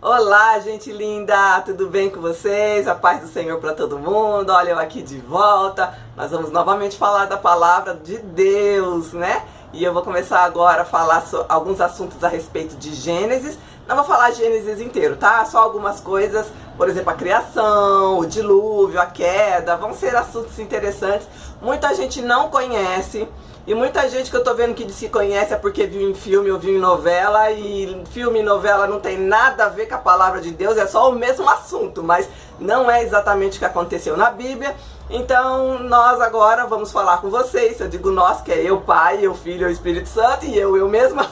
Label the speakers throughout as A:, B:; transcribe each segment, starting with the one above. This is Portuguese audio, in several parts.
A: Olá, gente linda! Tudo bem com vocês? A paz do Senhor para todo mundo. Olha eu aqui de volta. Nós vamos novamente falar da palavra de Deus, né? E eu vou começar agora a falar alguns assuntos a respeito de Gênesis. Não vou falar Gênesis inteiro, tá? Só algumas coisas, por exemplo, a criação, o dilúvio, a queda. Vão ser assuntos interessantes. Muita gente não conhece. E muita gente que eu tô vendo que se conhece é porque viu em filme ou viu em novela. E filme e novela não tem nada a ver com a palavra de Deus, é só o mesmo assunto, mas não é exatamente o que aconteceu na Bíblia. Então nós agora vamos falar com vocês. Eu digo nós, que é eu, Pai, eu, Filho, o Espírito Santo e eu mesma.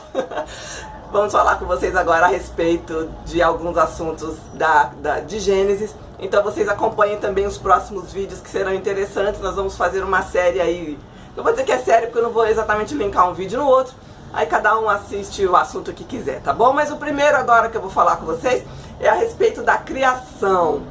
A: Vamos falar com vocês agora a respeito de alguns assuntos de Gênesis. Então vocês acompanhem também os próximos vídeos que serão interessantes. Nós vamos fazer uma série aí. Não vou dizer que é sério, porque eu não vou exatamente linkar um vídeo no outro. Aí cada um assiste o assunto que quiser, tá bom? Mas o primeiro agora que eu vou falar com vocês é a respeito da criação.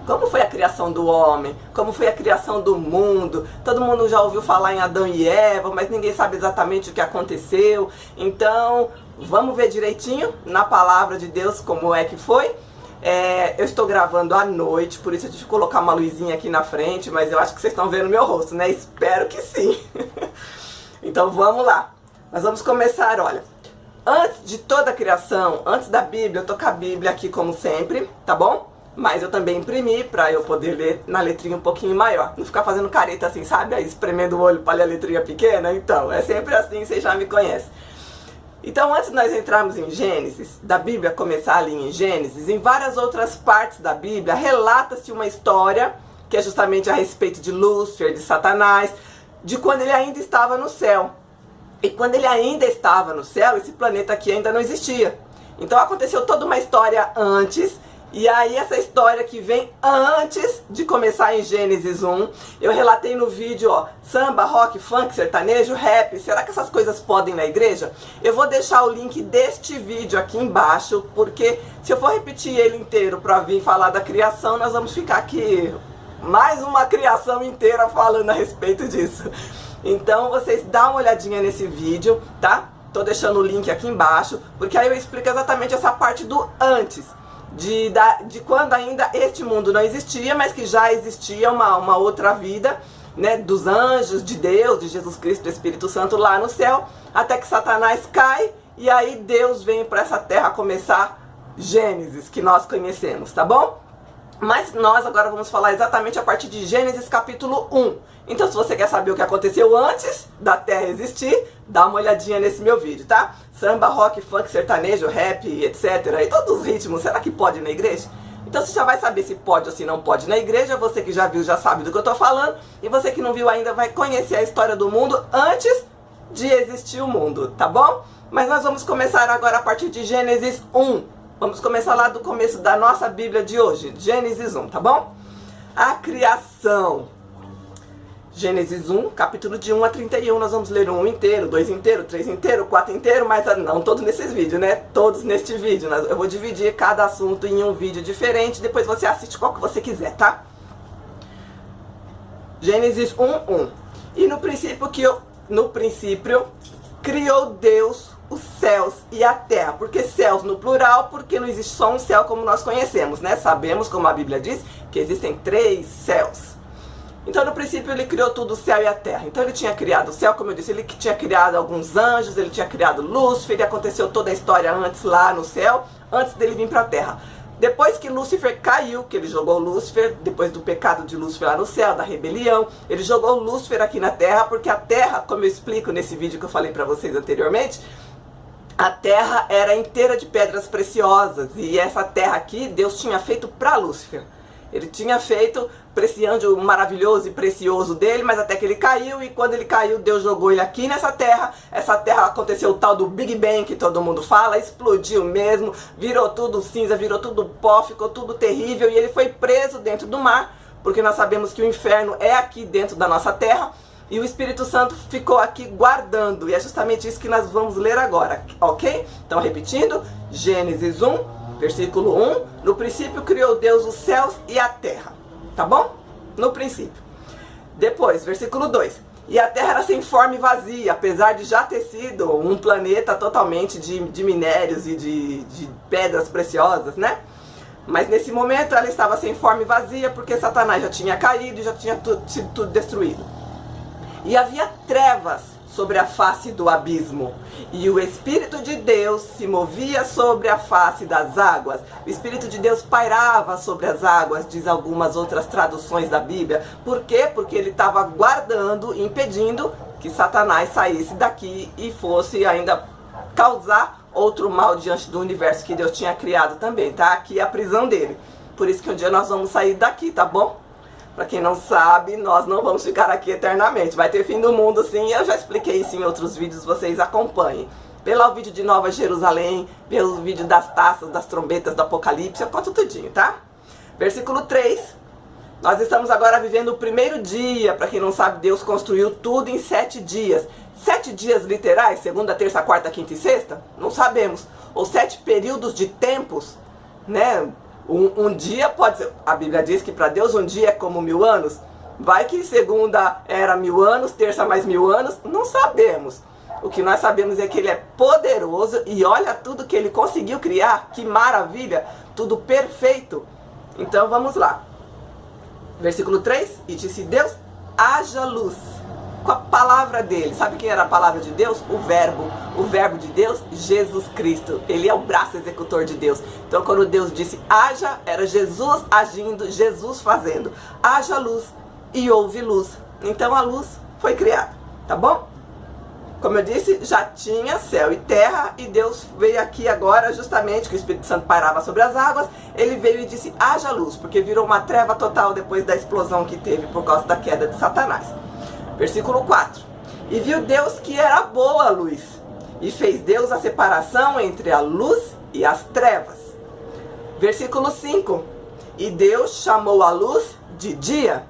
A: Como foi a criação do homem? Como foi a criação do mundo? Todo mundo já ouviu falar em Adão e Eva, mas ninguém sabe exatamente o que aconteceu. Então, vamos ver direitinho na palavra de Deus como é que foi. Eu estou gravando à noite, por isso eu tive que colocar uma luzinha aqui na frente, mas eu acho que vocês estão vendo meu rosto, né? Espero que sim. Então vamos lá. Nós vamos começar, olha. Antes de toda a criação, antes da Bíblia, eu tô com a Bíblia aqui como sempre, tá bom? Mas eu também imprimi pra eu poder ler na letrinha um pouquinho maior. Não ficar fazendo careta assim, sabe? Aí espremendo o olho pra ler a letrinha pequena. Então, é sempre assim, vocês já me conhecem. Então, antes de nós entrarmos em Gênesis, da Bíblia começar ali em Gênesis, em várias outras partes da Bíblia, relata-se uma história que é justamente a respeito de Lúcifer, de Satanás, de quando ele ainda estava no céu. E quando ele ainda estava no céu, esse planeta aqui ainda não existia. Então aconteceu toda uma história antes. E aí essa história que vem antes de começar em Gênesis 1, eu relatei no vídeo, ó, samba, rock, funk, sertanejo, rap, será que essas coisas podem na igreja? Eu vou deixar o link deste vídeo aqui embaixo, porque se eu for repetir ele inteiro para vir falar da criação, nós vamos ficar aqui mais uma criação inteira falando a respeito disso. Então vocês dão uma olhadinha nesse vídeo, tá? Tô deixando o link aqui embaixo, porque aí eu explico exatamente essa parte do antes. De quando ainda este mundo não existia, mas que já existia uma outra vida, né, dos anjos, de Deus, de Jesus Cristo, do Espírito Santo lá no céu, até que Satanás cai, e aí Deus vem para essa terra começar Gênesis, que nós conhecemos, tá bom? Mas nós agora vamos falar exatamente a partir de Gênesis capítulo 1. Então se você quer saber o que aconteceu antes da terra existir, dá uma olhadinha nesse meu vídeo, tá? Samba, rock, funk, sertanejo, rap, etc. E todos os ritmos, será que pode na igreja? Então você já vai saber se pode ou se não pode na igreja. Você que já viu já sabe do que eu tô falando. E você que não viu ainda vai conhecer a história do mundo antes de existir o mundo, tá bom? Mas nós vamos começar agora a partir de Gênesis 1. Vamos começar lá do começo da nossa Bíblia de hoje, Gênesis 1, tá bom? A criação. Gênesis 1, capítulo de 1 a 31, nós vamos ler 1 inteiro, 2 inteiro, 3 inteiro, 4 inteiro, mas não todos nesses vídeos, né? Todos neste vídeo. Eu vou dividir cada assunto em um vídeo diferente, depois você assiste qual que você quiser, tá? Gênesis 1, 1. E no princípio criou Deus os céus e a terra. Por que céus no plural? Porque não existe só um céu como nós conhecemos, né? Sabemos, como a Bíblia diz, que existem 3 céus. Então no princípio ele criou tudo, o céu e a terra. Então ele tinha criado o céu, como eu disse, ele tinha criado alguns anjos, ele tinha criado Lúcifer, e aconteceu toda a história antes lá no céu, antes dele vir para a terra. Depois que Lúcifer caiu, que ele jogou Lúcifer, depois do pecado de Lúcifer lá no céu, da rebelião, ele jogou Lúcifer aqui na terra, porque a terra, como eu explico nesse vídeo que eu falei para vocês anteriormente, a terra era inteira de pedras preciosas, e essa terra aqui Deus tinha feito para Lúcifer. Ele tinha feito para esse anjo maravilhoso e precioso dele, mas até que ele caiu, e quando ele caiu, Deus jogou ele aqui nessa terra. Essa terra aconteceu o tal do Big Bang que todo mundo fala, explodiu mesmo, virou tudo cinza, virou tudo pó, ficou tudo terrível, e ele foi preso dentro do mar, porque nós sabemos que o inferno é aqui dentro da nossa terra, e o Espírito Santo ficou aqui guardando, e é justamente isso que nós vamos ler agora, ok? Então repetindo, Gênesis 1, versículo 1, no princípio criou Deus os céus e a terra, tá bom? No princípio. Depois, versículo 2, E a Terra era sem forma e vazia, apesar de já ter sido um planeta totalmente de minérios e de pedras preciosas, né? Mas nesse momento ela estava sem forma e vazia, porque Satanás já tinha caído e já tinha sido tudo destruído. E havia trevas sobre a face do abismo, e o Espírito de Deus se movia sobre a face das águas. O Espírito de Deus pairava sobre as águas, diz algumas outras traduções da Bíblia. Por quê? Porque ele estava guardando, impedindo que Satanás saísse daqui e fosse ainda causar outro mal diante do universo que Deus tinha criado também, tá? Aqui é a prisão dele. Por isso que um dia nós vamos sair daqui, tá bom? Pra quem não sabe, nós não vamos ficar aqui eternamente. Vai ter fim do mundo sim, eu já expliquei isso em outros vídeos, vocês acompanhem. Pelo vídeo de Nova Jerusalém, pelo vídeo das taças, das trombetas do Apocalipse, eu conto tudinho, tá? Versículo 3. Nós estamos agora vivendo o primeiro dia. Pra quem não sabe, Deus construiu tudo em 7 dias. 7 dias literais, segunda, terça, quarta, quinta e sexta? Não sabemos. Ou 7 períodos de tempos, né? Um dia pode ser, a Bíblia diz que para Deus um dia é como 1000 anos. Vai que segunda era 1000 anos, terça mais 1000 anos, não sabemos. O que nós sabemos é que ele é poderoso e olha tudo que ele conseguiu criar, que maravilha, tudo perfeito. Então vamos lá. Versículo 3, e disse Deus, haja luz. Com a palavra dele. Sabe quem era a palavra de Deus? O verbo de Deus, Jesus Cristo. Ele é o braço executor de Deus. Então quando Deus disse haja, era Jesus agindo, Jesus fazendo. Haja luz e houve luz. Então a luz foi criada, tá bom? Como eu disse, já tinha céu e terra, e Deus veio aqui agora, justamente que o Espírito Santo pairava sobre as águas, ele veio e disse haja luz, porque virou uma treva total depois da explosão que teve por causa da queda de Satanás. Versículo 4. E viu Deus que era boa a luz, e fez Deus a separação entre a luz e as trevas. Versículo 5. E Deus chamou a luz de dia,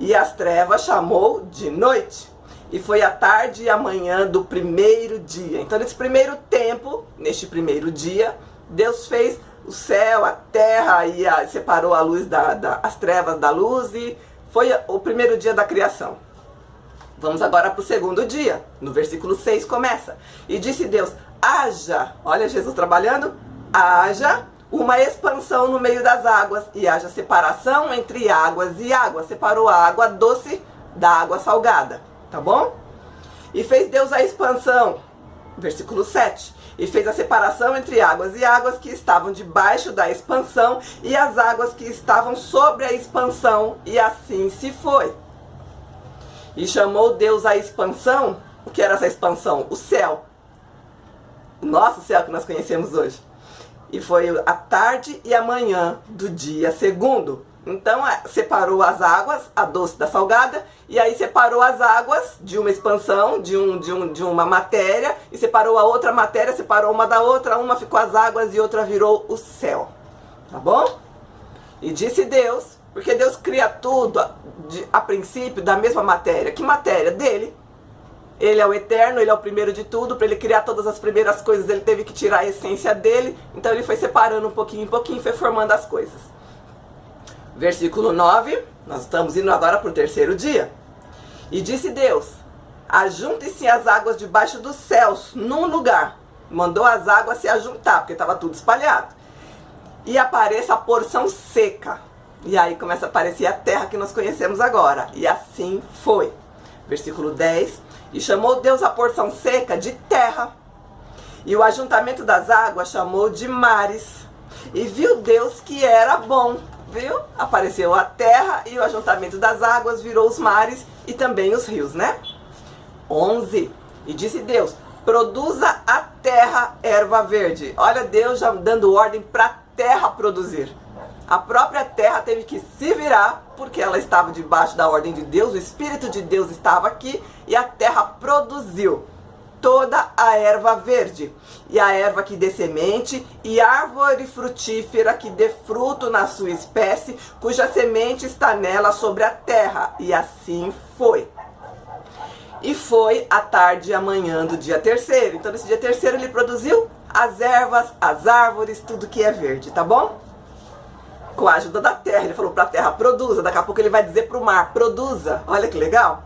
A: e as trevas chamou de noite. E foi a tarde e a manhã do primeiro dia. Então nesse primeiro tempo, neste primeiro dia, Deus fez o céu, a terra, e separou a luz as trevas da luz, e foi o primeiro dia da criação. Vamos agora para o segundo dia. No versículo 6 começa. E disse Deus, haja, olha Jesus trabalhando, haja uma expansão no meio das águas, e haja separação entre águas e águas. Separou a água doce da água salgada, tá bom? E fez Deus a expansão, versículo 7. E fez a separação entre águas e águas que estavam debaixo da expansão, e as águas que estavam sobre a expansão, e assim se foi. E chamou Deus a expansão. O que era essa expansão? O céu. O nosso céu que nós conhecemos hoje. E foi a tarde e a manhã do dia segundo. Então separou as águas, a doce da salgada, e aí separou as águas de uma expansão, de uma matéria, e separou a outra matéria, separou uma da outra, uma ficou as águas e outra virou o céu. Tá bom? E disse Deus, porque Deus cria tudo a princípio da mesma matéria. Que matéria? Dele. Ele é o eterno, ele é o primeiro de tudo. Para ele criar todas as primeiras coisas, ele teve que tirar a essência dele. Então ele foi separando um pouquinho em pouquinho, foi formando as coisas. Versículo 9, nós estamos indo agora para o terceiro dia. E disse Deus, ajuntem-se as águas debaixo dos céus, num lugar. Mandou as águas se ajuntar, porque estava tudo espalhado. E apareça a porção seca. E aí começa a aparecer a terra que nós conhecemos agora. E assim foi. Versículo 10. E chamou Deus a porção seca de terra. E o ajuntamento das águas chamou de mares. E viu Deus que era bom. Viu? Apareceu a terra e o ajuntamento das águas virou os mares e também os rios, né? 11. E disse Deus, produza a terra erva verde. Olha Deus já dando ordem para a terra produzir. A própria terra teve que se virar, porque ela estava debaixo da ordem de Deus, o Espírito de Deus estava aqui, e a terra produziu toda a erva verde, e a erva que dê semente, e árvore frutífera que dê fruto na sua espécie, cuja semente está nela sobre a terra. E assim foi. E foi a tarde e a manhã do dia terceiro. Então nesse dia terceiro ele produziu as ervas, as árvores, tudo que é verde, tá bom? Com a ajuda da terra, ele falou para a terra, produza. Daqui a pouco ele vai dizer para o mar, produza. Olha que legal.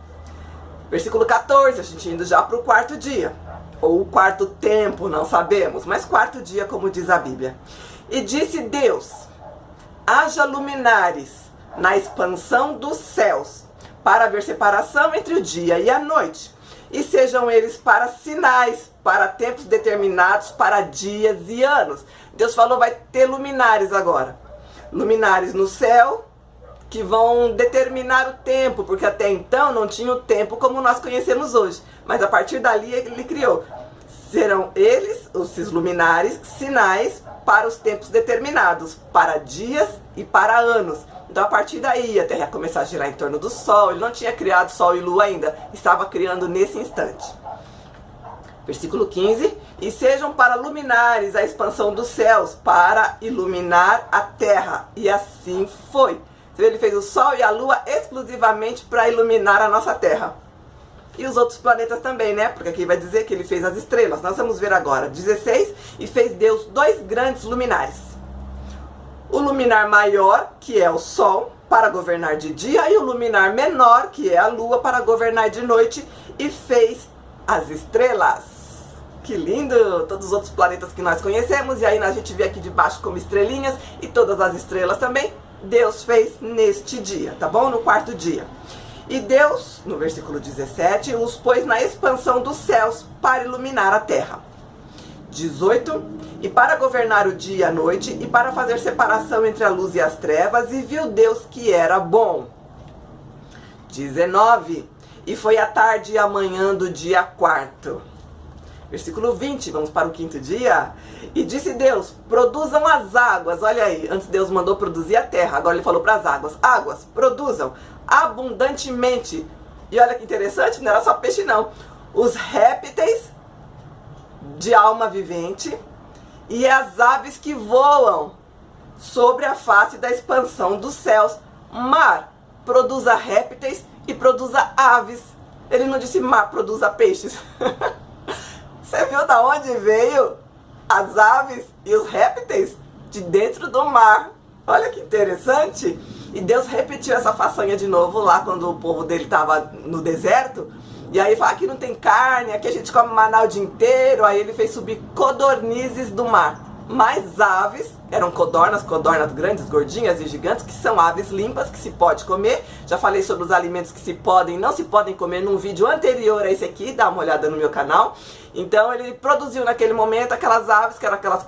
A: Versículo 14, a gente indo já para o quarto dia. Ou o quarto tempo, não sabemos, mas quarto dia, como diz a Bíblia. E disse Deus: haja luminares na expansão dos céus, para haver separação entre o dia e a noite, e sejam eles para sinais, para tempos determinados, para dias e anos. Deus falou, vai ter luminares agora. Luminares no céu, que vão determinar o tempo, porque até então não tinha o tempo como nós conhecemos hoje. Mas a partir dali ele criou. Serão eles, esses luminares, sinais para os tempos determinados, para dias e para anos. Então a partir daí a Terra ia começar a girar em torno do Sol. Ele não tinha criado Sol e Lua ainda, estava criando nesse instante. Versículo 15, e sejam para luminares a expansão dos céus, para iluminar a terra. E assim foi. Ele fez o Sol e a Lua exclusivamente para iluminar a nossa Terra. E os outros planetas também, né? Porque aqui vai dizer que ele fez as estrelas. Nós vamos ver agora. 16, e fez Deus 2 grandes luminares. O luminar maior, que é o Sol, para governar de dia, e o luminar menor, que é a Lua, para governar de noite, e fez as estrelas. Que lindo! Todos os outros planetas que nós conhecemos, e aí a gente vê aqui de baixo como estrelinhas, e todas as estrelas também, Deus fez neste dia, tá bom? No quarto dia. E Deus, no versículo 17, os pôs na expansão dos céus para iluminar a terra. 18, e para governar o dia e a noite, e para fazer separação entre a luz e as trevas, e viu Deus que era bom. 19, e foi a tarde e a manhã do dia quarto. Versículo 20, vamos para o quinto dia. E disse Deus, produzam as águas. Olha aí, antes Deus mandou produzir a terra, agora ele falou para as águas. Águas, produzam abundantemente. E olha que interessante, não era só peixe não. Os répteis de alma vivente e as aves que voam sobre a face da expansão dos céus. Mar, produza répteis e produza aves. Ele não disse mar, produza peixes. Você viu da onde veio as aves e os répteis? De dentro do mar. Olha que interessante. E Deus repetiu essa façanha de novo lá quando o povo dele estava no deserto. E aí fala, aqui não tem carne, aqui a gente come maná o dia inteiro. Aí ele fez subir codornizes do mar. Mais aves, eram codornas grandes, gordinhas e gigantes, que são aves limpas, que se pode comer. Já falei sobre os alimentos que se podem e não se podem comer num vídeo anterior a esse aqui, dá uma olhada no meu canal. Então ele produziu naquele momento aquelas aves, que eram aquelas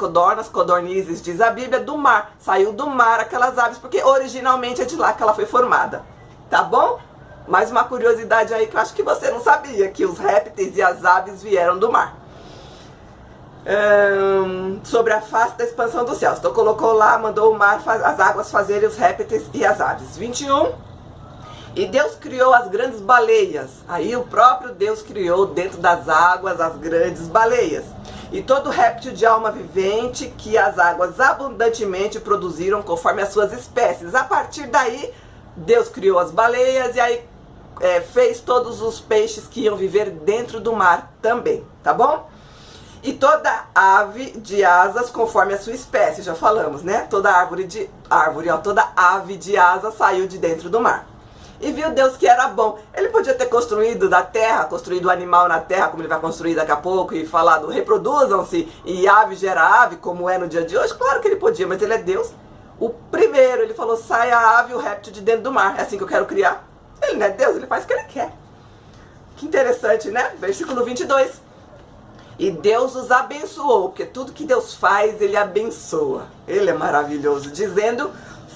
A: codornizes, diz a Bíblia, do mar. Saiu do mar aquelas aves, porque originalmente é de lá que ela foi formada. Tá bom? Mais uma curiosidade aí que eu acho que você não sabia, que os répteis e as aves vieram do mar. Sobre a face da expansão dos céus. Então colocou lá, mandou o mar, as águas fazerem os répteis e as aves. 21. E Deus criou as grandes baleias. Aí o próprio Deus criou dentro das águas as grandes baleias. E todo réptil de alma vivente que as águas abundantemente produziram conforme as suas espécies. A partir daí, Deus criou as baleias e aí fez todos os peixes que iam viver dentro do mar também, tá bom? E toda ave de asas conforme a sua espécie, já falamos, né? Toda toda ave de asa saiu de dentro do mar. E viu Deus que era bom. Ele podia ter construído da terra, construído o animal na terra, como ele vai construir daqui a pouco, e falado, reproduzam-se, e ave gera ave, como é no dia de hoje. Claro que ele podia, mas ele é Deus. O primeiro, ele falou, sai a ave e o réptil de dentro do mar. É assim que eu quero criar. Ele não é Deus, ele faz o que ele quer. Que interessante, né? Versículo 22. E Deus os abençoou, porque tudo que Deus faz, Ele abençoa. Ele é maravilhoso, dizendo,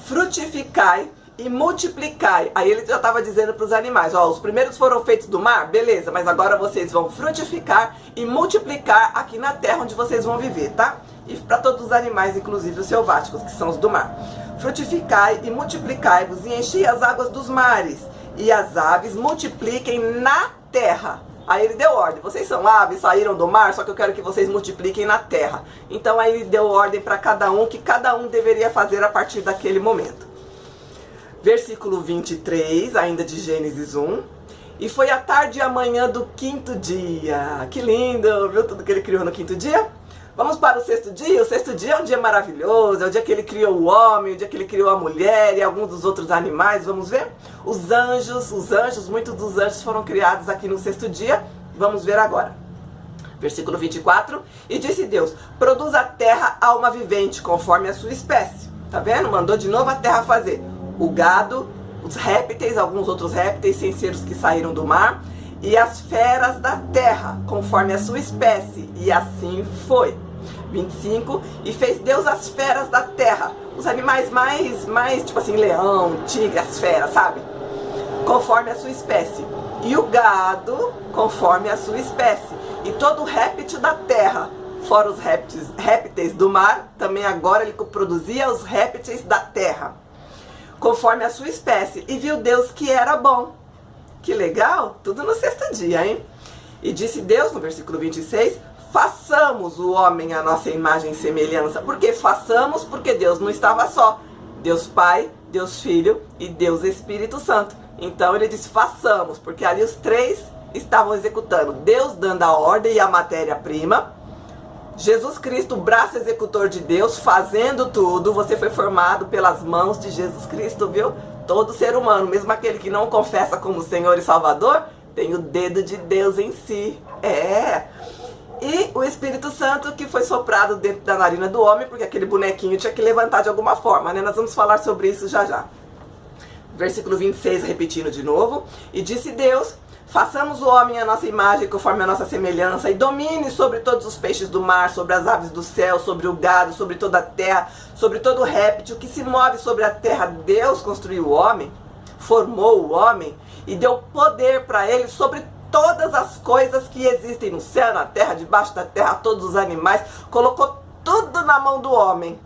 A: frutificai e multiplicai. Aí ele já estava dizendo para os animais, ó, os primeiros foram feitos do mar, beleza, mas agora vocês vão frutificar e multiplicar aqui na terra onde vocês vão viver, tá? E para todos os animais, inclusive os selváticos, que são os do mar. Frutificai e multiplicai-vos e enchei as águas dos mares, e as aves multipliquem na terra. Aí ele deu ordem, vocês são aves, saíram do mar, só que eu quero que vocês multipliquem na terra. Então aí ele deu ordem para cada um, que cada um deveria fazer a partir daquele momento. Versículo 23, ainda de Gênesis 1. E foi a tarde e a manhã do quinto dia. Que lindo, viu tudo que ele criou no quinto dia? Vamos para o sexto dia? O sexto dia é um dia maravilhoso, é o dia que ele criou o homem, o dia que ele criou a mulher e alguns dos outros animais, vamos ver? Os anjos, muitos dos anjos foram criados aqui no sexto dia, vamos ver agora. Versículo 24, e disse Deus, produz a terra alma vivente, conforme a sua espécie. Tá vendo? Mandou de novo a terra fazer o gado, os répteis, alguns outros répteis sem ser os que saíram do mar, e as feras da terra, conforme a sua espécie. E assim foi. 25, e fez Deus as feras da terra, os animais mais tipo assim, leão, tigre, as feras, sabe? Conforme a sua espécie. E o gado, conforme a sua espécie. E todo réptil da terra, fora os répteis do mar, também agora ele produzia os répteis da terra, conforme a sua espécie. E viu Deus que era bom. Que legal! Tudo no sexto dia, hein? E disse Deus, no versículo 26, façamos o homem à nossa imagem e semelhança. Por que façamos? Porque Deus não estava só. Deus Pai, Deus Filho e Deus Espírito Santo. Então ele disse façamos, porque ali os três estavam executando. Deus dando a ordem e a matéria-prima. Jesus Cristo, o braço executor de Deus, fazendo tudo. Você foi formado pelas mãos de Jesus Cristo, viu? Todo ser humano, mesmo aquele que não confessa como Senhor e Salvador, tem o dedo de Deus em si. E o Espírito Santo, que foi soprado dentro da narina do homem, porque aquele bonequinho tinha que levantar de alguma forma, né? Nós vamos falar sobre isso já já. Versículo 26, repetindo de novo. E disse Deus, façamos o homem à nossa imagem, conforme a nossa semelhança, e domine sobre todos os peixes do mar, sobre as aves do céu, sobre o gado, sobre toda a terra, sobre todo réptil que se move sobre a terra. Deus construiu o homem, formou o homem e deu poder para ele sobre todas as coisas que existem no céu, na terra, debaixo da terra, todos os animais. Colocou tudo na mão do homem.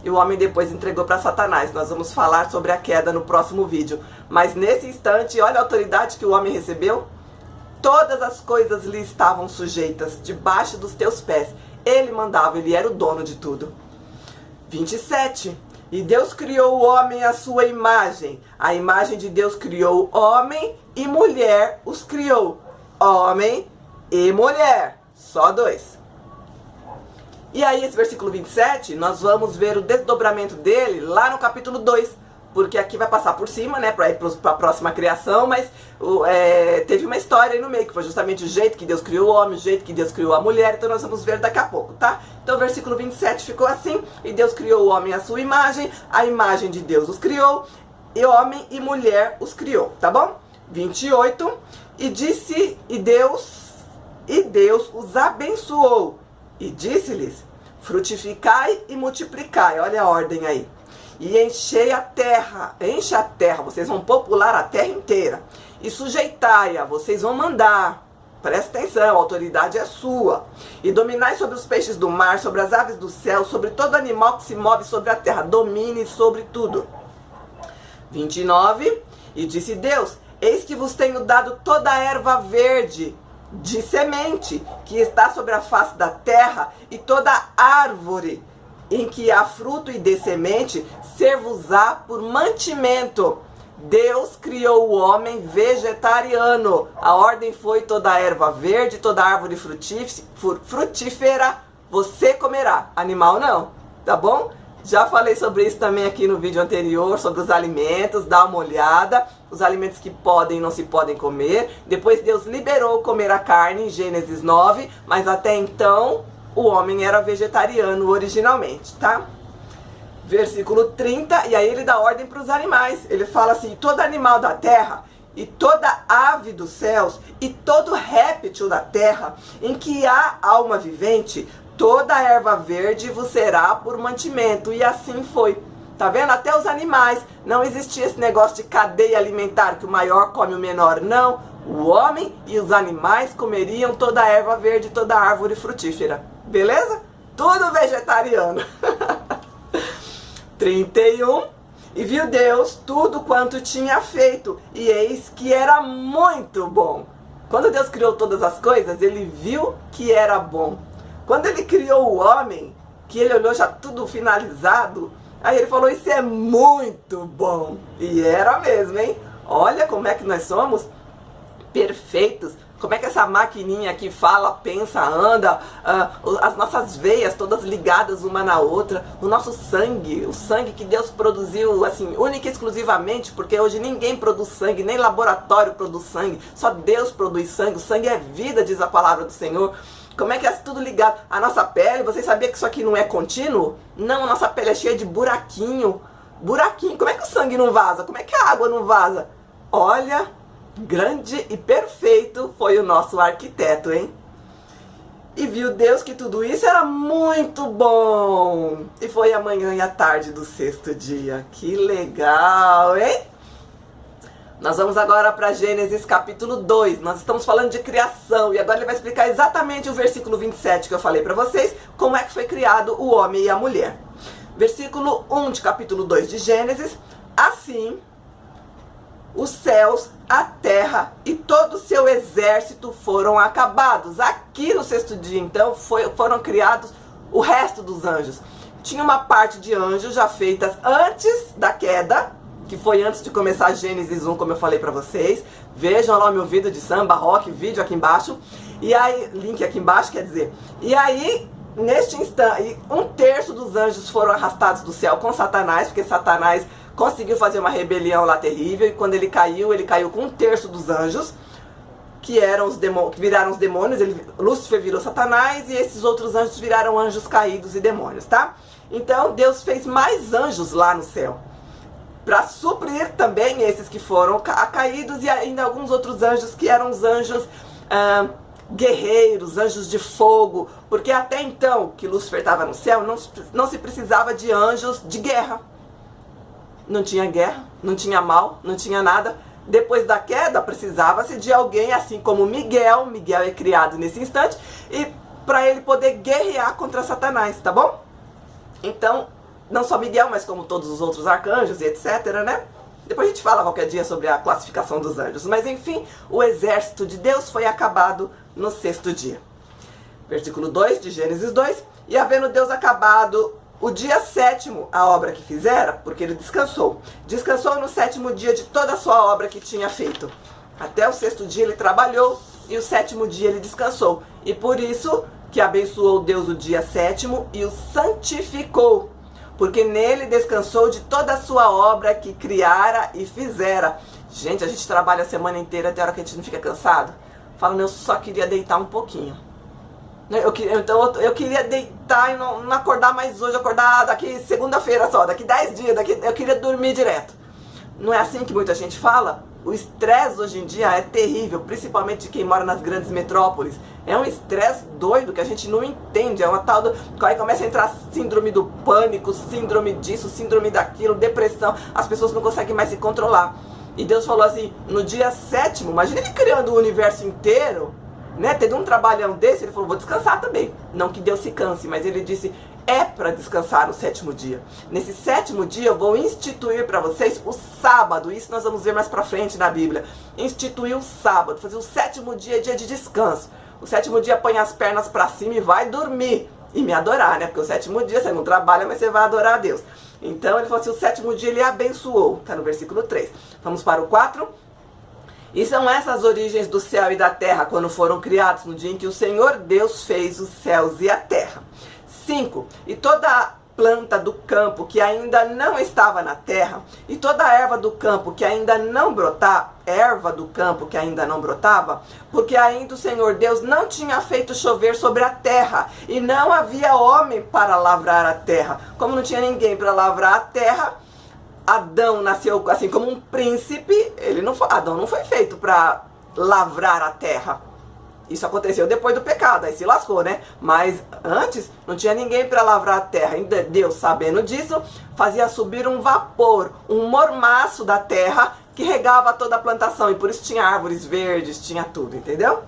A: E o homem depois entregou para Satanás. Nós vamos falar sobre a queda no próximo vídeo. Mas nesse instante, olha a autoridade que o homem recebeu. Todas as coisas lhe estavam sujeitas, debaixo dos teus pés. Ele mandava, ele era o dono de tudo. 27. E Deus criou o homem à sua imagem. A imagem de Deus criou homem e mulher os criou. Homem e mulher. Só dois. E aí esse versículo 27, nós vamos ver o desdobramento dele lá no capítulo 2. Porque aqui vai passar por cima, né, para ir para a próxima criação, mas teve uma história aí no meio, que foi justamente o jeito que Deus criou o homem, o jeito que Deus criou a mulher, então nós vamos ver daqui a pouco, tá? Então o versículo 27 ficou assim, e Deus criou o homem à sua imagem, a imagem de Deus os criou, e homem e mulher os criou, tá bom? 28, e Deus os abençoou, e disse-lhes, frutificai e multiplicai, olha a ordem aí. E enche a terra, vocês vão popular a terra inteira. E sujeitai-a, vocês vão mandar. Presta atenção, a autoridade é sua. E dominai sobre os peixes do mar, sobre as aves do céu, sobre todo animal que se move sobre a terra. Domine sobre tudo. 29. E disse Deus, eis que vos tenho dado toda a erva verde de semente, que está sobre a face da terra, e toda árvore em que há fruto e de semente, ser-vos-á por mantimento. Deus criou o homem vegetariano. A ordem foi toda a erva verde, toda árvore frutífera, você comerá. Animal não, tá bom? Já falei sobre isso também aqui no vídeo anterior, sobre os alimentos, dá uma olhada. Os alimentos que podem e não se podem comer. Depois Deus liberou comer a carne em Gênesis 9, mas até então o homem era vegetariano originalmente, tá? Versículo 30, e aí ele dá ordem para os animais. Ele fala assim, todo animal da terra, e toda ave dos céus, e todo réptil da terra, em que há alma vivente, toda erva verde vos será por mantimento. E assim foi. Tá vendo? Até os animais. Não existia esse negócio de cadeia alimentar, que o maior come o menor. Não. O homem e os animais comeriam toda a erva verde, toda a árvore frutífera. Beleza? Tudo vegetariano. 31. E viu Deus tudo quanto tinha feito, e eis que era muito bom. Quando Deus criou todas as coisas, ele viu que era bom. Quando ele criou o homem, que ele olhou já tudo finalizado, aí ele falou, isso é muito bom. E era mesmo, hein? Olha como é que nós somos perfeitos, Como é que essa maquininha que fala, pensa, anda, as nossas veias todas ligadas uma na outra, o nosso sangue, o sangue que Deus produziu, assim, única e exclusivamente, porque hoje ninguém produz sangue, nem laboratório produz sangue, só Deus produz sangue, o sangue é vida, diz a palavra do Senhor. Como é que é tudo ligado? A nossa pele, vocês sabiam que isso aqui não é contínuo? Não, a nossa pele é cheia de buraquinho. Buraquinho, como é que o sangue não vaza? Como é que a água não vaza? Olha, grande e perfeito foi o nosso arquiteto, hein? E viu Deus que tudo isso era muito bom. E foi a manhã e a tarde do sexto dia. Que legal, hein? Nós vamos agora para Gênesis capítulo 2. Nós estamos falando de criação. E agora ele vai explicar exatamente o versículo 27 que eu falei para vocês. Como é que foi criado o homem e a mulher. Versículo 1 de capítulo 2 de Gênesis. Assim, os céus, a terra e todo o seu exército foram acabados. Aqui no sexto dia, então, foram criados o resto dos anjos. Tinha uma parte de anjos já feitas antes da queda, que foi antes de começar Gênesis 1, como eu falei pra vocês. Vejam lá o meu vídeo de samba, rock, vídeo aqui embaixo. E aí, link aqui embaixo, quer dizer. E aí, neste instante, 1/3 dos anjos foram arrastados do céu com Satanás, porque Satanás conseguiu fazer uma rebelião lá terrível. E quando ele caiu com 1/3 dos anjos, que viraram os demônios. Lúcifer virou Satanás e esses outros anjos viraram anjos caídos e demônios, tá? Então, Deus fez mais anjos lá no céu, para suprir também esses que foram caídos e ainda alguns outros anjos que eram os anjos guerreiros, anjos de fogo, porque até então que Lúcifer estava no céu, não se precisava de anjos de guerra. Não tinha guerra, não tinha mal, não tinha nada. Depois da queda, precisava-se de alguém assim como Miguel. Miguel é criado nesse instante, e para ele poder guerrear contra Satanás, tá bom? Então, não só Miguel, mas como todos os outros arcanjos e etc, né? Depois a gente fala qualquer dia sobre a classificação dos anjos. Mas enfim, o exército de Deus foi acabado no sexto dia. Versículo 2 de Gênesis 2. E havendo Deus acabado o dia sétimo, a obra que fizera, porque ele descansou. Descansou no sétimo dia de toda a sua obra que tinha feito. Até o sexto dia ele trabalhou e o sétimo dia ele descansou. E por isso que abençoou Deus o dia sétimo e o santificou, porque nele descansou de toda a sua obra que criara e fizera. Gente, a gente trabalha a semana inteira até a hora que a gente não fica cansado. Falando, eu só queria deitar um pouquinho. Eu queria deitar e não acordar mais hoje, acordar daqui segunda-feira só, daqui 10 dias, eu queria dormir direto. Não é assim que muita gente fala? O estresse hoje em dia é terrível, principalmente de quem mora nas grandes metrópoles. É um estresse doido que a gente não entende. É uma tal do... Aí começa a entrar síndrome do pânico, síndrome disso, síndrome daquilo, depressão. As pessoas não conseguem mais se controlar. E Deus falou assim, no dia sétimo, imagina ele criando o universo inteiro, né? Tendo um trabalhão desse, ele falou, vou descansar também. Não que Deus se canse, mas ele disse, é para descansar no sétimo dia. Nesse sétimo dia eu vou instituir para vocês o sábado. Isso nós vamos ver mais para frente na Bíblia. Instituir o sábado, fazer o sétimo dia dia de descanso. O sétimo dia põe as pernas para cima e vai dormir. E me adorar, né? Porque o sétimo dia você não trabalha, mas você vai adorar a Deus. Então ele falou assim, o sétimo dia ele abençoou. Está no versículo 3. Vamos para o 4. E são essas origens do céu e da terra, quando foram criados, no dia em que o Senhor Deus fez os céus e a terra. 5. E toda planta do campo que ainda não estava na terra, e toda a erva do campo que ainda não brotava, porque ainda o Senhor Deus não tinha feito chover sobre a terra, e não havia homem para lavrar a terra. Como não tinha ninguém para lavrar a terra, Adão nasceu assim como um príncipe. Adão não foi feito para lavrar a terra. Isso aconteceu depois do pecado, aí se lascou, né? Mas antes não tinha ninguém para lavrar a terra. Ainda Deus, sabendo disso, fazia subir um vapor, um mormaço da terra que regava toda a plantação. E por isso tinha árvores verdes, tinha tudo, entendeu?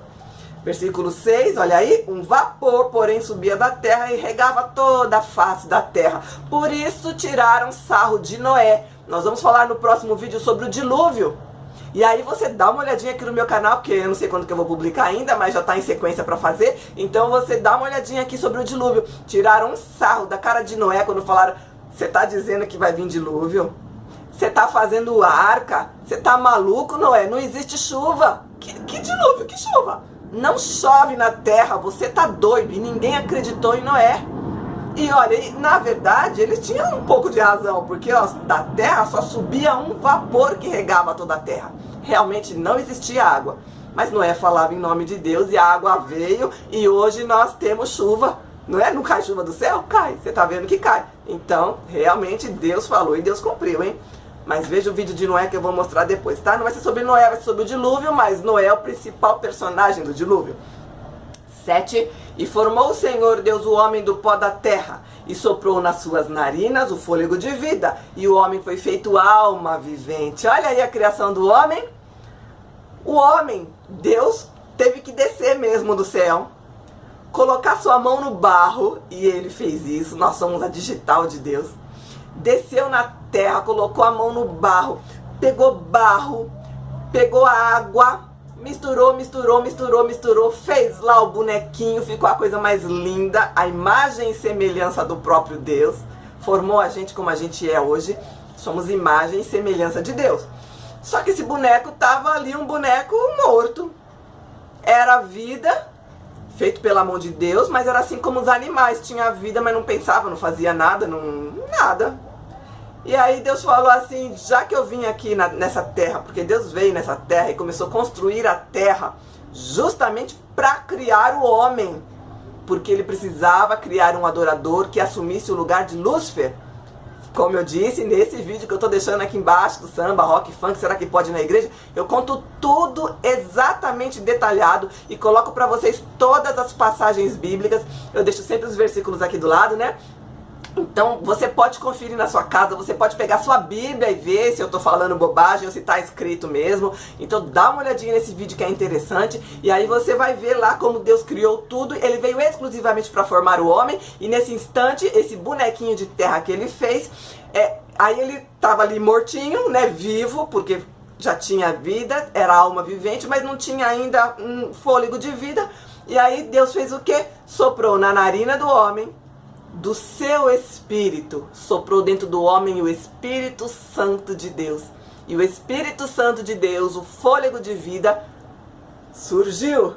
A: Versículo 6, olha aí, um vapor, porém, subia da terra e regava toda a face da terra. Por isso tiraram sarro de Noé. Nós vamos falar no próximo vídeo sobre o dilúvio. E aí você dá uma olhadinha aqui no meu canal, porque eu não sei quando que eu vou publicar ainda, mas já está em sequência para fazer. Então você dá uma olhadinha aqui sobre o dilúvio. Tiraram um sarro da cara de Noé quando falaram, você está dizendo que vai vir dilúvio? Você está fazendo arca? Você está maluco, Noé? Não existe chuva. Que dilúvio, que chuva? Não chove na terra, você tá doido. E ninguém acreditou em Noé. E olha, na verdade, eles tinham um pouco de razão, porque ó, da terra só subia um vapor que regava toda a terra. Realmente não existia água. Mas Noé falava em nome de Deus e a água veio e hoje nós temos chuva. Não é? Não cai chuva do céu? Cai. Você tá vendo que cai. Então, realmente Deus falou e Deus cumpriu, hein? Mas veja o vídeo de Noé que eu vou mostrar depois, tá? Não vai ser sobre Noé, vai ser sobre o dilúvio, mas Noé é o principal personagem do dilúvio. 7. E formou o Senhor Deus o homem do pó da terra, e soprou nas suas narinas o fôlego de vida, e o homem foi feito alma vivente. Olha aí a criação do homem. O homem, Deus, teve que descer mesmo do céu, colocar sua mão no barro, e ele fez isso. Nós somos a digital de Deus. Desceu na terra, colocou a mão no barro, barro, pegou a água, misturou, fez lá o bonequinho, ficou a coisa mais linda, a imagem e semelhança do próprio Deus, formou a gente como a gente é hoje, somos imagem e semelhança de Deus. Só que esse boneco tava ali, um boneco morto, era vida, feito pela mão de Deus, mas era assim como os animais, tinha vida, mas não pensava, não fazia nada, nada. E aí Deus falou assim, já que eu vim aqui nessa terra, porque Deus veio nessa terra e começou a construir a terra justamente para criar o homem, porque ele precisava criar um adorador que assumisse o lugar de Lúcifer. Como eu disse nesse vídeo que eu tô deixando aqui embaixo do samba, rock, funk, será que pode ir na igreja? Eu conto tudo exatamente detalhado e coloco para vocês todas as passagens bíblicas. Eu deixo sempre os versículos aqui do lado, né? Então você pode conferir na sua casa, você pode pegar sua Bíblia e ver se eu tô falando bobagem ou se tá escrito mesmo. Então dá uma olhadinha nesse vídeo que é interessante e aí você vai ver lá como Deus criou tudo. Ele veio exclusivamente para formar o homem e nesse instante, esse bonequinho de terra que ele fez, aí ele tava ali mortinho, né, vivo, porque já tinha vida, era alma vivente, mas não tinha ainda um fôlego de vida. E aí Deus fez o quê? Soprou na narina do homem do seu espírito, soprou dentro do homem o Espírito Santo de Deus. E o Espírito Santo de Deus, o fôlego de vida, surgiu.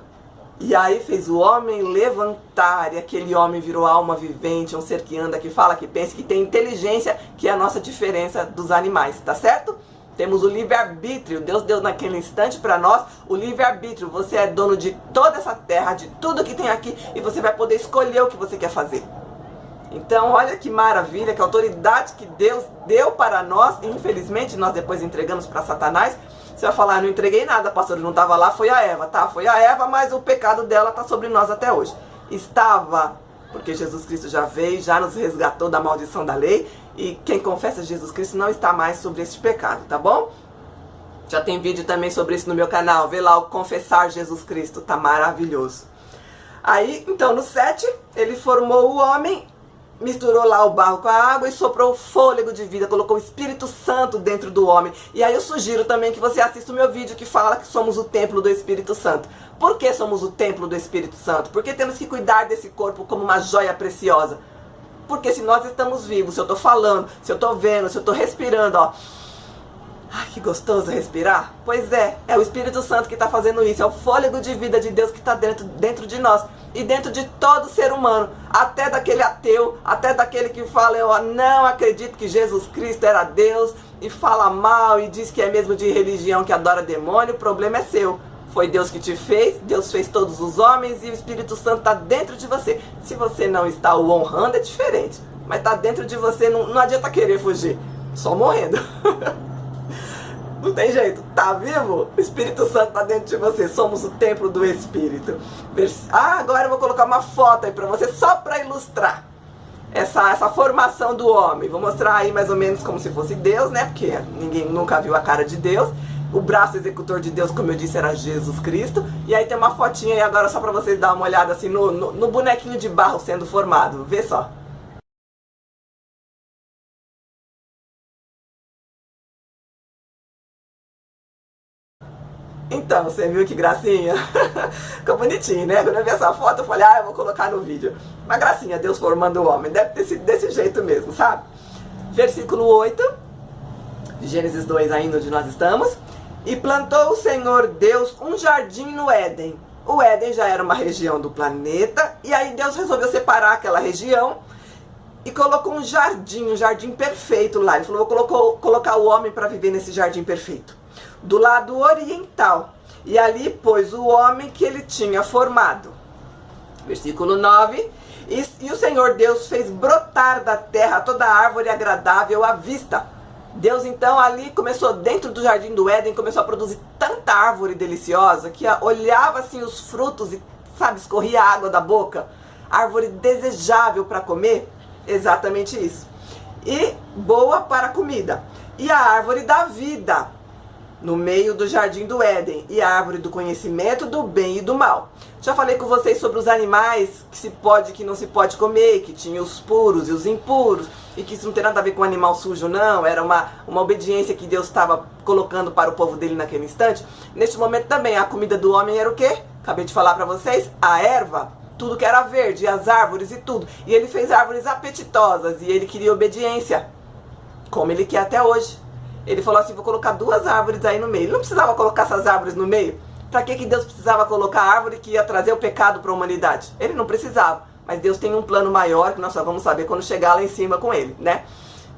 A: E aí fez o homem levantar, e aquele homem virou alma vivente, um ser que anda, que fala, que pensa, que tem inteligência, que é a nossa diferença dos animais, tá certo? Temos o livre-arbítrio. Deus deu naquele instante para nós o livre-arbítrio. Você é dono de toda essa terra, de tudo que tem aqui, e você vai poder escolher o que você quer fazer. Então, olha que maravilha, que autoridade que Deus deu para nós, e infelizmente nós depois entregamos para Satanás. Você vai falar, não entreguei nada, pastor, não estava lá, foi a Eva, tá? Foi a Eva, mas o pecado dela está sobre nós até hoje. Estava, porque Jesus Cristo já veio, já nos resgatou da maldição da lei, e quem confessa Jesus Cristo não está mais sobre este pecado, tá bom? Já tem vídeo também sobre isso no meu canal, vê lá o Confessar Jesus Cristo, tá maravilhoso. Aí, então, no 7, ele formou o homem, misturou lá o barro com a água e soprou o fôlego de vida, colocou o Espírito Santo dentro do homem. E aí eu sugiro também que você assista o meu vídeo que fala que somos o templo do Espírito Santo. Por que somos o templo do Espírito Santo? Porque temos que cuidar desse corpo como uma joia preciosa. Porque se nós estamos vivos, se eu estou falando, se eu estou vendo, se eu estou respirando, ó. Ai, que gostoso respirar. Pois é o Espírito Santo que está fazendo isso, é o fôlego de vida de Deus que está dentro de nós. E dentro de todo ser humano, até daquele ateu, até daquele que fala, eu não acredito que Jesus Cristo era Deus, e fala mal e diz que é mesmo de religião que adora demônio, o problema é seu. Foi Deus que te fez, Deus fez todos os homens e o Espírito Santo está dentro de você. Se você não está o honrando é diferente, mas está dentro de você, não adianta querer fugir, só morrendo. Não tem jeito, tá vivo? O Espírito Santo tá dentro de você, somos o templo do Espírito. Agora eu vou colocar uma foto aí pra você, só pra ilustrar essa formação do homem. Vou mostrar aí mais ou menos como se fosse Deus, né? Porque ninguém nunca viu a cara de Deus. O braço executor de Deus, como eu disse, era Jesus Cristo. E aí tem uma fotinha aí agora só pra vocês darem uma olhada assim no bonequinho de barro sendo formado. Vê só. Então, você viu que gracinha? Ficou bonitinho, né? Quando eu vi essa foto, eu falei, eu vou colocar no vídeo. Uma gracinha, Deus formando o homem. Deve ter sido desse jeito mesmo, sabe? Versículo 8, de Gênesis 2 ainda, onde nós estamos. E plantou o Senhor Deus um jardim no Éden. O Éden já era uma região do planeta, e aí Deus resolveu separar aquela região e colocou um jardim perfeito lá. Ele falou, vou colocar o homem para viver nesse jardim perfeito. Do lado oriental. E ali pôs o homem que ele tinha formado. Versículo 9. E o Senhor Deus fez brotar da terra toda árvore agradável à vista. Deus então ali começou, dentro do jardim do Éden, começou a produzir tanta árvore deliciosa que olhava assim os frutos e, sabe, escorria água da boca. Árvore desejável para comer, exatamente isso. E boa para a comida. E a árvore da vida, no meio do jardim do Éden, e a árvore do conhecimento do bem e do mal. Já falei com vocês sobre os animais que se pode e que não se pode comer, que tinha os puros e os impuros, e que isso não tem nada a ver com animal sujo, não. Era uma obediência que Deus estava colocando para o povo dele naquele instante. Neste momento também, a comida do homem era o quê? Acabei de falar para vocês, a erva, tudo que era verde, as árvores e tudo. E ele fez árvores apetitosas, e ele queria obediência, como ele quer até hoje. Ele falou assim, vou colocar 2 árvores aí no meio. Ele não precisava colocar essas árvores no meio. Para que Deus precisava colocar a árvore que ia trazer o pecado para a humanidade? Ele não precisava. Mas Deus tem um plano maior que nós só vamos saber quando chegar lá em cima com ele, né?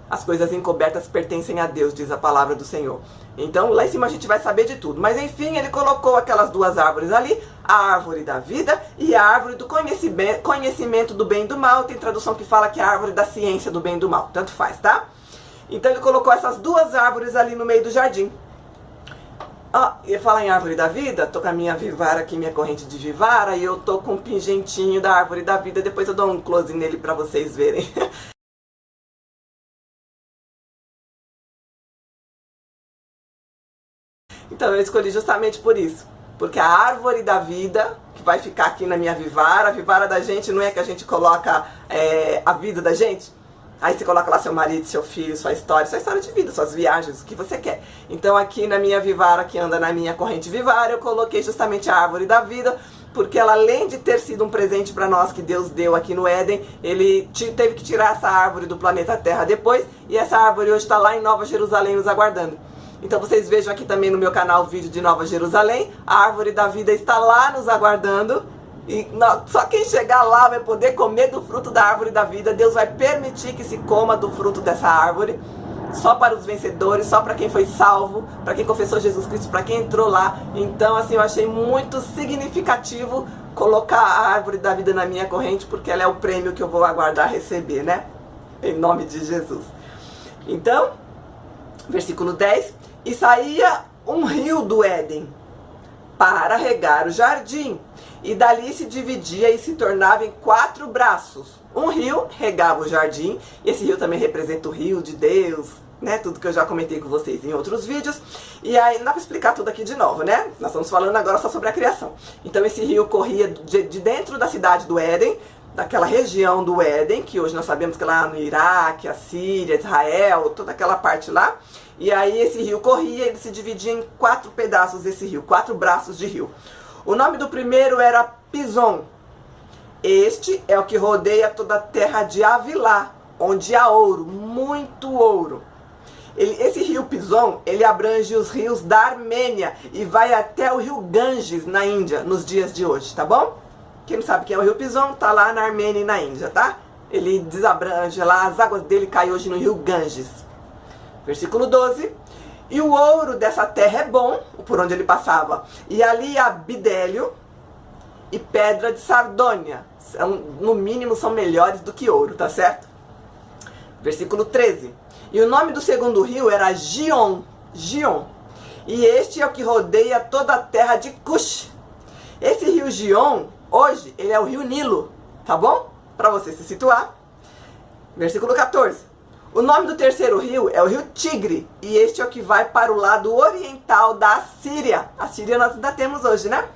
A: As coisas encobertas pertencem a Deus, diz a palavra do Senhor. Então lá em cima a gente vai saber de tudo. Mas enfim, ele colocou aquelas 2 árvores ali. A árvore da vida e a árvore do conhecimento do bem e do mal. Tem tradução que fala que é a árvore da ciência do bem e do mal. Tanto faz, tá? Então ele colocou essas 2 árvores ali no meio do jardim. Ia falar em árvore da vida, tô com a minha vivara aqui, minha corrente de vivara, e eu tô com um pingentinho da árvore da vida, depois eu dou um close nele pra vocês verem. Então eu escolhi justamente por isso, porque a árvore da vida, que vai ficar aqui na minha vivara, a vivara da gente não é que a gente coloca a vida da gente? Aí você coloca lá seu marido, seu filho, sua história de vida, suas viagens, o que você quer. Então aqui na minha vivara, que anda na minha corrente vivara, eu coloquei justamente a árvore da vida, porque ela, além de ter sido um presente para nós que Deus deu aqui no Éden, ele teve que tirar essa árvore do planeta Terra depois, e essa árvore hoje está lá em Nova Jerusalém nos aguardando. Então vocês vejam aqui também no meu canal o vídeo de Nova Jerusalém, a árvore da vida está lá nos aguardando. E só quem chegar lá vai poder comer do fruto da árvore da vida. Deus vai permitir que se coma do fruto dessa árvore. Só para os vencedores, só para quem foi salvo, para quem confessou Jesus Cristo, para quem entrou lá. Então assim, eu achei muito significativo colocar a árvore da vida na minha corrente, porque ela é o prêmio que eu vou aguardar receber, né? Em nome de Jesus. Então, versículo 10. E saía um rio do Éden para regar o jardim, e dali se dividia e se tornava em 4 braços. Um rio regava o jardim, e esse rio também representa o rio de Deus, né? Tudo que eu já comentei com vocês em outros vídeos. E aí não dá para explicar tudo aqui de novo, né? Nós estamos falando agora só sobre a criação. Então esse rio corria de dentro da cidade do Éden, daquela região do Éden, que hoje nós sabemos que é lá no Iraque, a Síria, Israel, toda aquela parte lá. E aí esse rio corria, ele se dividia em 4 pedaços, esse rio, 4 braços de rio. O nome do primeiro era Pison. Este é o que rodeia toda a terra de Avilá, onde há ouro, muito ouro. Esse rio Pison, ele abrange os rios da Armênia e vai até o rio Ganges, na Índia, nos dias de hoje, tá bom? Quem não sabe quem é o rio Pison, tá lá na Armênia e na Índia, tá? Ele desabrange lá, as águas dele caem hoje no rio Ganges. Versículo 12. E o ouro dessa terra é bom, por onde ele passava. E ali há bidélio e pedra de sardônia. No mínimo são melhores do que ouro, tá certo? Versículo 13. E o nome do segundo rio era Gion. E este é o que rodeia toda a terra de Cush. Esse rio Gion, hoje, ele é o rio Nilo, tá bom? Para você se situar. Versículo 14. O nome do terceiro rio é o rio Tigre, e este é o que vai para o lado oriental da Síria. A Síria nós ainda temos hoje, né?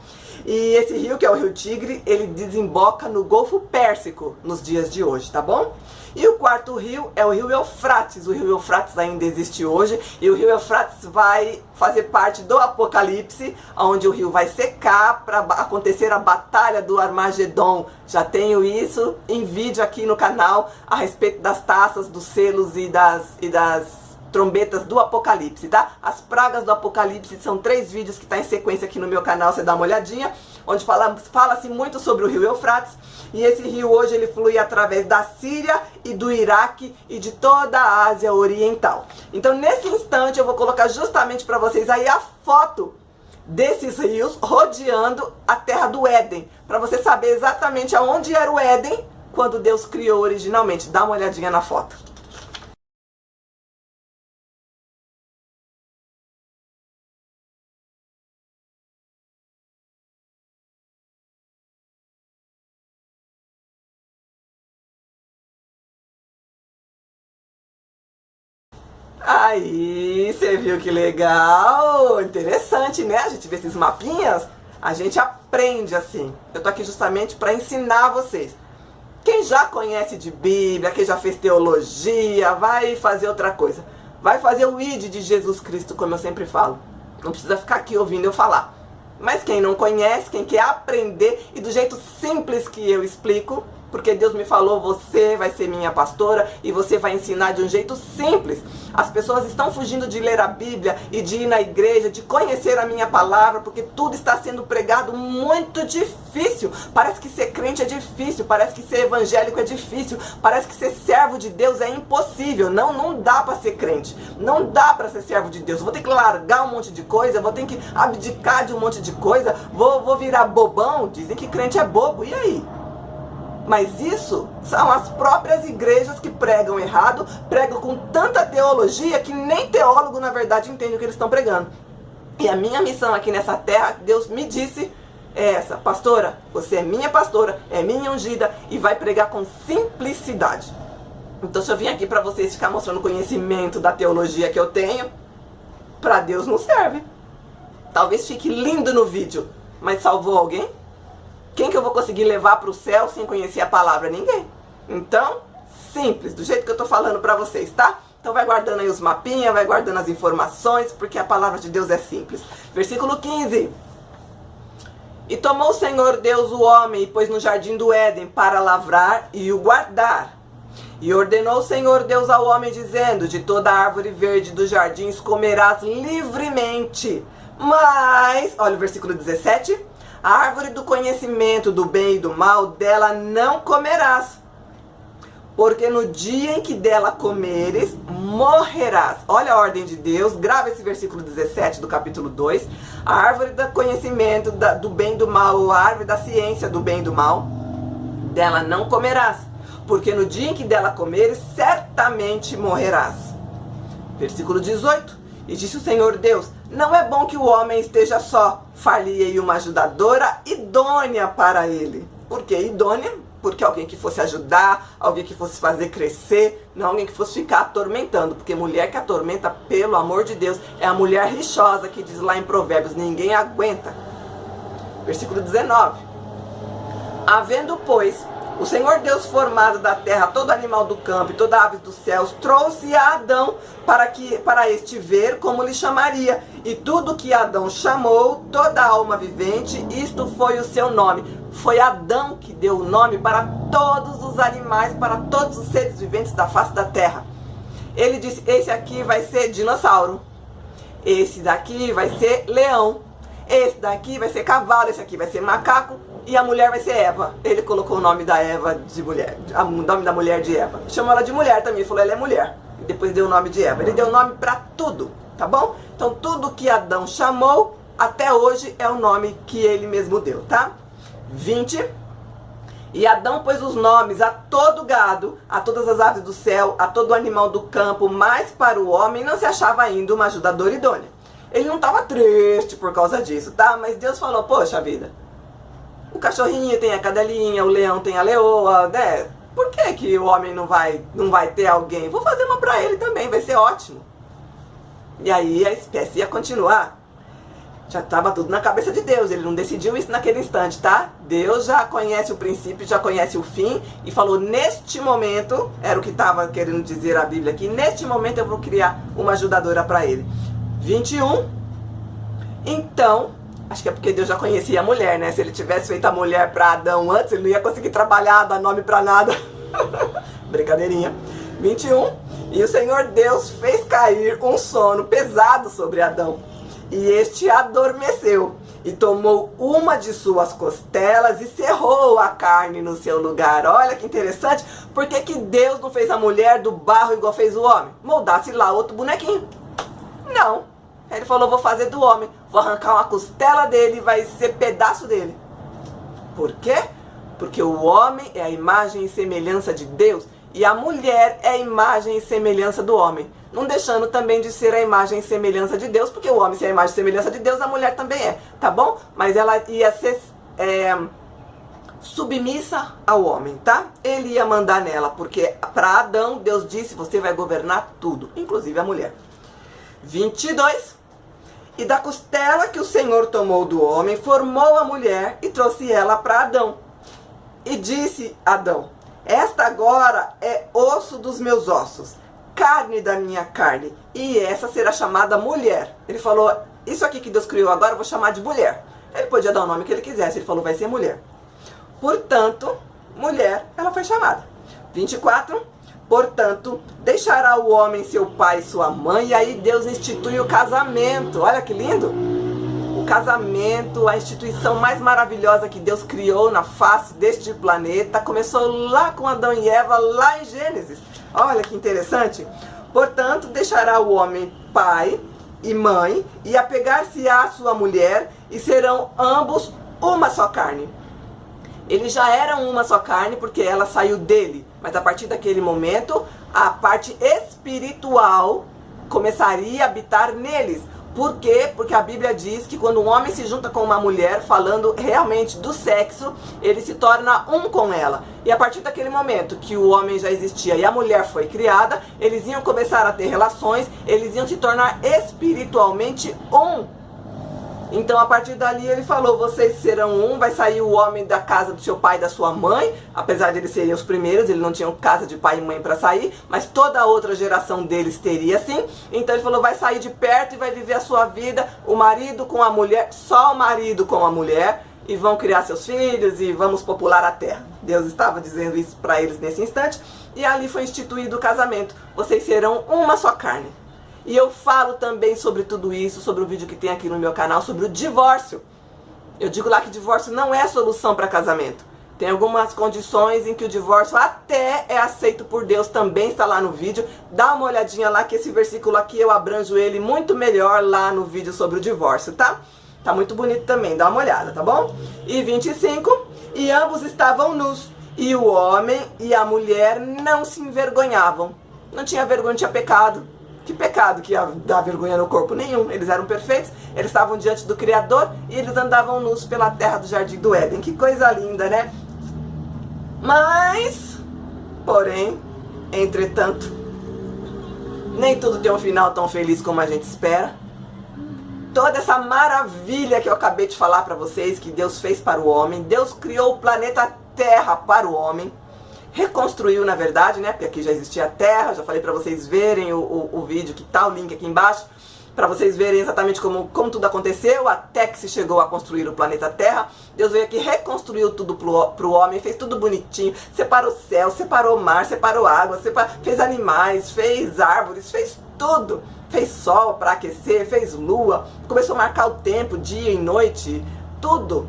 A: E esse rio, que é o rio Tigre, ele desemboca no Golfo Pérsico nos dias de hoje, tá bom? E o quarto rio é o rio Eufrates. O rio Eufrates ainda existe hoje, e o rio Eufrates vai fazer parte do Apocalipse, onde o rio vai secar para acontecer a batalha do Armagedon. Já tenho isso em vídeo aqui no canal a respeito das taças, dos selos e das trombetas do Apocalipse, tá? As pragas do Apocalipse são 3 vídeos que tá em sequência aqui no meu canal, você dá uma olhadinha, onde fala-se muito sobre o rio Eufrates, e esse rio hoje ele flui através da Síria e do Iraque e de toda a Ásia Oriental. Então nesse instante eu vou colocar justamente para vocês aí a foto desses rios rodeando a terra do Éden, para você saber exatamente aonde era o Éden quando Deus criou originalmente. Dá uma olhadinha na foto. Aí, você viu que legal? Interessante, né? A gente vê esses mapinhas, a gente aprende assim. Eu tô aqui justamente para ensinar vocês. Quem já conhece de Bíblia, quem já fez teologia, vai fazer outra coisa. Vai fazer o ID de Jesus Cristo, como eu sempre falo. Não precisa ficar aqui ouvindo eu falar. Mas quem não conhece, quem quer aprender, e do jeito simples que eu explico, porque Deus me falou, você vai ser minha pastora e você vai ensinar de um jeito simples. As pessoas estão fugindo de ler a Bíblia e de ir na igreja, de conhecer a minha palavra, porque tudo está sendo pregado muito difícil. Parece que ser crente é difícil, parece que ser evangélico é difícil, parece que ser servo de Deus é impossível. Não dá para ser crente, não dá para ser servo de Deus. Vou ter que largar um monte de coisa, vou ter que abdicar de um monte de coisa, vou virar bobão. Dizem que crente é bobo, e aí? Mas isso são as próprias igrejas que pregam errado, pregam com tanta teologia que nem teólogo, na verdade, entende o que eles estão pregando. E a minha missão aqui nessa terra, Deus me disse, é essa: pastora, você é minha pastora, é minha ungida e vai pregar com simplicidade. Então se eu vim aqui para vocês ficar mostrando o conhecimento da teologia que eu tenho, para Deus não serve. Talvez fique lindo no vídeo, mas salvou alguém? Quem que eu vou conseguir levar para o céu sem conhecer a palavra? Ninguém. Então, simples, do jeito que eu tô falando para vocês, tá? Então vai guardando aí os mapinhas, vai guardando as informações, porque a palavra de Deus é simples. Versículo 15. E tomou o Senhor Deus o homem e pôs no jardim do Éden para lavrar e o guardar. E ordenou o Senhor Deus ao homem, dizendo: de toda árvore verde dos jardins comerás livremente. Mas, olha o versículo 17. A árvore do conhecimento do bem e do mal, dela não comerás, porque no dia em que dela comeres, morrerás. Olha a ordem de Deus, grava esse versículo 17 do capítulo 2. A árvore do conhecimento do bem e do mal, ou a árvore da ciência do bem e do mal, dela não comerás, porque no dia em que dela comeres, certamente morrerás. Versículo 18. E disse o Senhor Deus: não é bom que o homem esteja só, far-lhe-ei uma ajudadora idônea para ele. Por que idônea? Porque alguém que fosse ajudar, alguém que fosse fazer crescer, não alguém que fosse ficar atormentando. Porque mulher que atormenta, pelo amor de Deus, é a mulher rixosa que diz lá em Provérbios, ninguém aguenta. Versículo 19. Havendo, pois, o Senhor Deus formado da terra todo animal do campo e toda ave dos céus, trouxe a Adão para este ver como lhe chamaria. E tudo que Adão chamou, toda alma vivente, isto foi o seu nome. Foi Adão que deu o nome para todos os animais, para todos os seres viventes da face da terra. Ele disse: esse aqui vai ser dinossauro, esse daqui vai ser leão, esse daqui vai ser cavalo, esse aqui vai ser macaco, e a mulher vai ser Eva. Ele colocou o nome da Eva de mulher, o nome da mulher de Eva. Chamou ela de mulher também, falou ela é mulher. E depois deu o nome de Eva. Ele deu nome para tudo, tá bom? Então tudo que Adão chamou, até hoje é o nome que ele mesmo deu, tá? 20. E Adão pôs os nomes a todo gado, a todas as aves do céu, a todo animal do campo, mas para o homem não se achava ainda uma ajudadora idônea. Ele não estava triste por causa disso, tá? Mas Deus falou: poxa vida, o cachorrinho tem a cadelinha, o leão tem a leoa, né? Por que que o homem não vai ter alguém? Vou fazer uma pra ele também, vai ser ótimo. E aí a espécie ia continuar. Já estava tudo na cabeça de Deus, ele não decidiu isso naquele instante, tá? Deus já conhece o princípio, já conhece o fim e falou: neste momento, era o que estava querendo dizer a Bíblia aqui, neste momento eu vou criar uma ajudadora para ele. 21. Então, acho que é porque Deus já conhecia a mulher, né? Se ele tivesse feito a mulher para Adão antes, ele não ia conseguir trabalhar, dar nome para nada. Brincadeirinha. 21. E o Senhor Deus fez cair um sono pesado sobre Adão. E este adormeceu e tomou uma de suas costelas e cerrou a carne no seu lugar. Olha que interessante. Por que que Deus não fez a mulher do barro igual fez o homem? Moldasse lá outro bonequinho. Não. Ele falou, vou fazer do homem. Vou arrancar uma costela dele e vai ser pedaço dele. Por quê? Porque o homem é a imagem e semelhança de Deus. E a mulher é a imagem e semelhança do homem. Não deixando também de ser a imagem e semelhança de Deus, porque o homem, se é a imagem e semelhança de Deus, a mulher também é, tá bom? Mas ela ia ser submissa ao homem, tá? Ele ia mandar nela, porque para Adão, Deus disse, você vai governar tudo, inclusive a mulher. 22. E da costela que o Senhor tomou do homem, formou a mulher e trouxe ela para Adão. E disse Adão, esta agora é osso dos meus ossos, carne da minha carne, e essa será chamada mulher. Ele falou, isso aqui que Deus criou agora eu vou chamar de mulher. Ele podia dar o nome que ele quisesse, ele falou, vai ser mulher. Portanto, mulher, ela foi chamada. 24, portanto, deixará o homem seu pai e sua mãe, e aí Deus institui o casamento. Olha que lindo! O casamento, a instituição mais maravilhosa que Deus criou na face deste planeta, começou lá com Adão e Eva, lá em Gênesis. Olha que interessante. Portanto, deixará o homem pai e mãe, e apegar-se-á à sua mulher, e serão ambos uma só carne. Eles já eram uma só carne, porque ela saiu dele. Mas a partir daquele momento, a parte espiritual começaria a habitar neles. Por quê? Porque a Bíblia diz que quando um homem se junta com uma mulher, falando realmente do sexo, ele se torna um com ela. E a partir daquele momento que o homem já existia e a mulher foi criada, eles iam começar a ter relações, eles iam se tornar espiritualmente um. Então a partir dali ele falou, vocês serão um, vai sair o homem da casa do seu pai e da sua mãe, apesar de eles serem os primeiros, eles não tinham casa de pai e mãe para sair, mas toda a outra geração deles teria sim. Então ele falou, vai sair de perto e vai viver a sua vida, o marido com a mulher, só o marido com a mulher, e vão criar seus filhos e vamos popular a terra. Deus estava dizendo isso para eles nesse instante, e ali foi instituído o casamento, vocês serão uma só carne. E eu falo também sobre tudo isso, sobre o vídeo que tem aqui no meu canal, sobre o divórcio. Eu digo lá que divórcio não é solução para casamento. Tem algumas condições em que o divórcio até é aceito por Deus, também está lá no vídeo. Dá uma olhadinha lá que esse versículo aqui eu abranjo ele muito melhor lá no vídeo sobre o divórcio, tá? Tá muito bonito também, dá uma olhada, tá bom? E 25, e ambos estavam nus, e o homem e a mulher não se envergonhavam. Não tinha vergonha, não tinha pecado. Que pecado que ia dar vergonha no corpo? Nenhum. Eles eram perfeitos, eles estavam diante do Criador e eles andavam nus pela terra do Jardim do Éden. Que coisa linda, né? Mas, porém, entretanto, nem tudo tem um final tão feliz como a gente espera. Toda essa maravilha que eu acabei de falar para vocês, que Deus fez para o homem, Deus criou o planeta Terra para o homem, reconstruiu na verdade, né, porque aqui já existia a Terra, já falei para vocês verem o vídeo, que tá o link aqui embaixo, para vocês verem exatamente como tudo aconteceu, até que se chegou a construir o planeta Terra. Deus veio aqui, reconstruiu tudo pro homem, fez tudo bonitinho, separou o céu, separou o mar, separou água, fez animais, fez árvores, fez tudo. Fez sol para aquecer, fez lua, começou a marcar o tempo, dia e noite, tudo.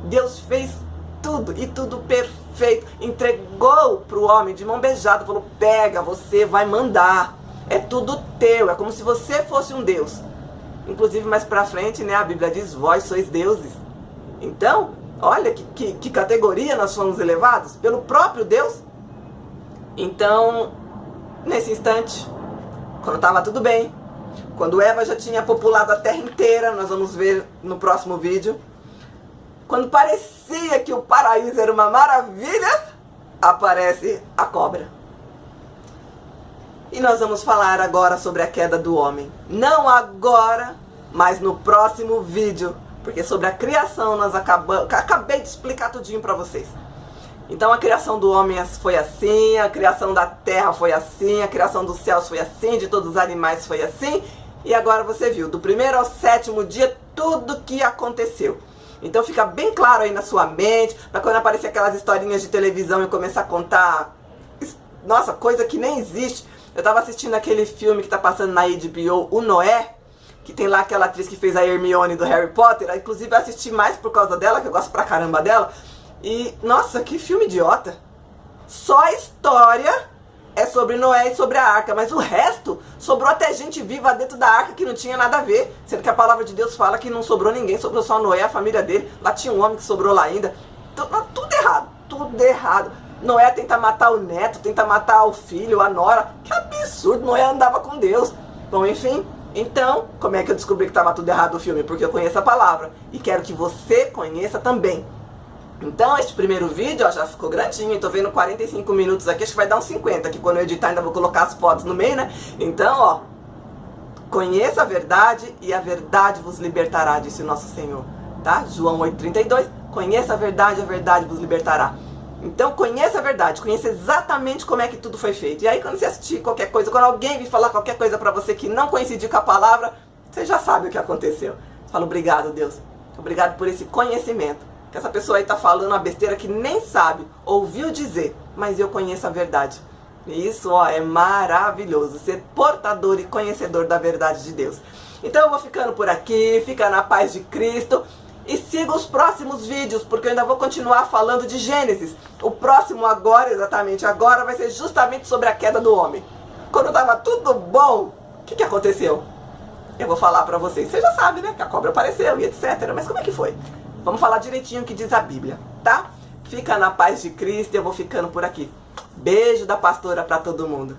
A: Deus fez tudo, e tudo perfeito. Entregou pro homem de mão beijada, falou, pega, você vai mandar. É tudo teu, é como se você fosse um Deus. Inclusive mais pra frente, né, a Bíblia diz, vós sois deuses. Então, olha que categoria nós fomos elevados pelo próprio Deus. Então, nesse instante, quando estava tudo bem, quando Eva já tinha populado a terra inteira, nós vamos ver no próximo vídeo, quando parecia que o paraíso era uma maravilha, aparece a cobra. E nós vamos falar agora sobre a queda do homem. Não agora, mas no próximo vídeo, porque sobre a criação nós acabei de explicar tudinho para vocês. Então a criação do homem foi assim, a criação da terra foi assim, a criação dos céus foi assim, de todos os animais foi assim. E agora você viu, do primeiro ao sétimo dia, tudo que aconteceu. Então fica bem claro aí na sua mente, para quando aparecer aquelas historinhas de televisão e começar a contar, nossa, coisa que nem existe, Eu tava assistindo aquele filme que tá passando na HBO, O Noé, que tem lá aquela atriz que fez a Hermione do Harry Potter. Inclusive eu assisti mais por causa dela, que eu gosto pra caramba dela. E, nossa, que filme idiota. Só a história é sobre Noé e sobre a arca, mas o resto sobrou até gente viva dentro da arca que não tinha nada a ver. Sendo que a palavra de Deus fala que não sobrou ninguém, sobrou só Noé e a família dele. Lá tinha um homem que sobrou lá ainda. Tudo errado, tudo errado. Noé tenta matar o neto, tenta matar o filho, a nora. Que absurdo, Noé andava com Deus. Bom, enfim, então, como é que eu descobri que estava tudo errado no filme? Porque eu conheço a palavra e quero que você conheça também. Então, este primeiro vídeo, ó, já ficou grandinho, tô vendo 45 minutos aqui, acho que vai dar uns 50, que quando eu editar ainda vou colocar as fotos no meio, né? Então, ó, conheça a verdade e a verdade vos libertará, disse o nosso Senhor, tá? João 8,32, conheça a verdade vos libertará. Então, conheça a verdade, conheça exatamente como é que tudo foi feito. E aí, quando você assistir qualquer coisa, quando alguém vir falar qualquer coisa pra você que não coincidir com a palavra, você já sabe o que aconteceu. Você fala, obrigado, Deus. Obrigado por esse conhecimento. Que essa pessoa aí tá falando uma besteira que nem sabe, ouviu dizer, mas eu conheço a verdade. E isso, ó, é maravilhoso, ser portador e conhecedor da verdade de Deus. Então eu vou ficando por aqui, fica na paz de Cristo e siga os próximos vídeos, porque eu ainda vou continuar falando de Gênesis. O próximo agora, exatamente agora, vai ser justamente sobre a queda do homem. Quando tava tudo bom, o que aconteceu? Eu vou falar pra vocês, você já sabe, né, que a cobra apareceu e etc, mas como é que foi? Vamos falar direitinho o que diz a Bíblia, tá? Fica na paz de Cristo e eu vou ficando por aqui. Beijo da pastora pra todo mundo.